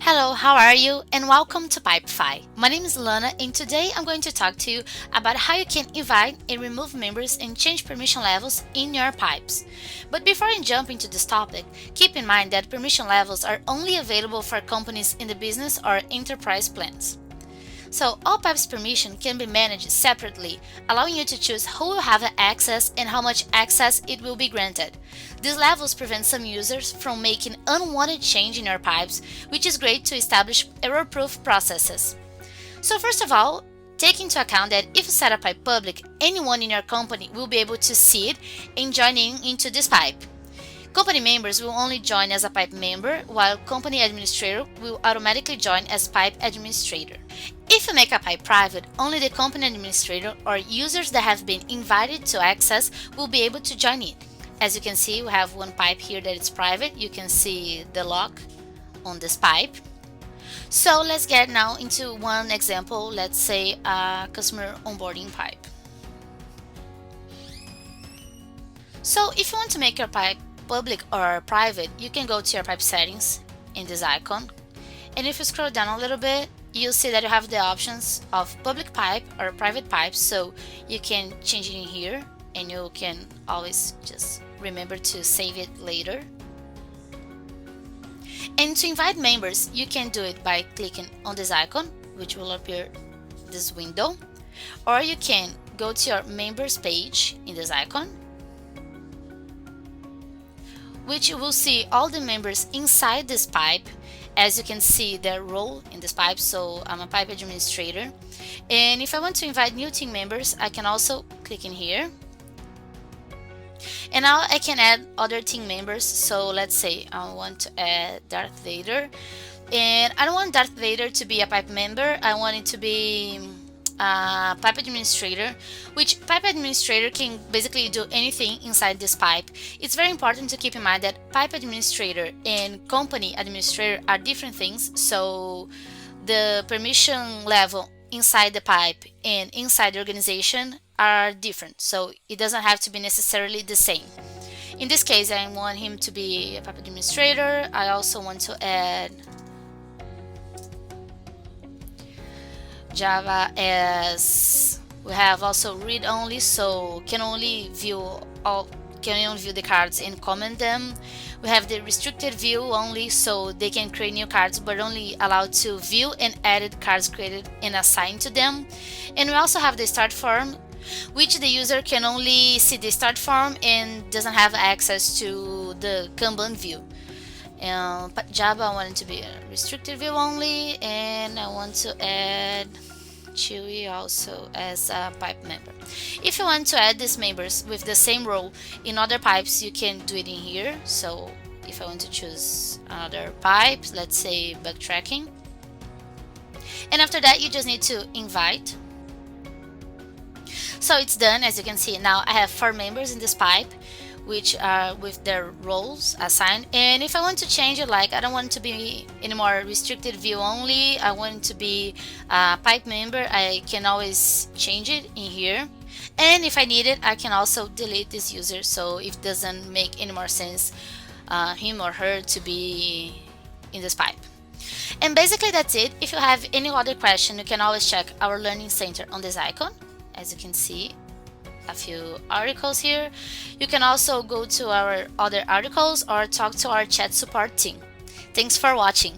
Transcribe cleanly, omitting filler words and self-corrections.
Hello, how are you? And welcome to Pipefy. My name is Lana, and today I'm going to talk to you about how you can invite and remove members and change permission levels in your pipes. But before I jump into this topic, keep in mind that permission levels are only available for companies in the business or enterprise plans. So all pipes permission can be managed separately, allowing you to choose who will have access and how much access it will be granted. These levels prevent some users from making unwanted change in your pipes, which is great to establish error-proof processes. So first of all, take into account that if you set a pipe public, anyone in your company will be able to see it and join into this pipe. Company members will only join as a pipe member, while company administrator will automatically join as pipe administrator. If you make a pipe private, only the company administrator or users that have been invited to access will be able to join it. As you can see, we have one pipe here that is private. You can see the lock on this pipe. So let's get now into one example, let's say a customer onboarding pipe. So if you want to make your pipe public or private, you can go to your pipe settings in this icon, and if you scroll down a little bit, you'll see that you have the options of public pipe or private pipe, so you can change it in here and you can always just remember to save it later. And to invite members, you can do it by clicking on this icon, which will appear this window, or you can go to your members page in this icon, which you will see all the members inside this pipe. As you can see their role in this pipe, so I'm a pipe administrator, and if I want to invite new team members, I can also click in here, and now I can add other team members. So let's say I want to add Darth Vader, and I don't want Darth Vader to be a pipe member, I want it to be pipe administrator, which pipe administrator can basically do anything inside this pipe. It's very important to keep in mind that pipe administrator and company administrator are different things, so the permission level inside the pipe and inside the organization are different, so it doesn't have to be necessarily the same. In this case, I want him to be a pipe administrator. I also want to add Java as we have also read only, so can only view the cards and comment them. We have the restricted view only, so they can create new cards but only allowed to view and edit cards created and assigned to them. And we also have the start form, which the user can only see the start form and doesn't have access to the Kanban view. But Java, I want it to be a restricted view only, and I want to add Chewy also as a pipe member. If you want to add these members with the same role in other pipes, you can do it in here. So if I want to choose another pipe, let's say backtracking, and after that you just need to invite. So it's done. As you can see, now I have 4 members in this pipe, which are with their roles assigned. And if I want to change it, like I don't want it to be anymore restricted view only, I want it to be a pipe member, I can always change it in here. And if I need it, I can also delete this user, so it doesn't make any more sense him or her to be in this pipe. And basically that's it. If you have any other question, you can always check our learning center on this icon. As you can see, a few articles here. You can also go to our other articles or talk to our chat support team. Thanks for watching.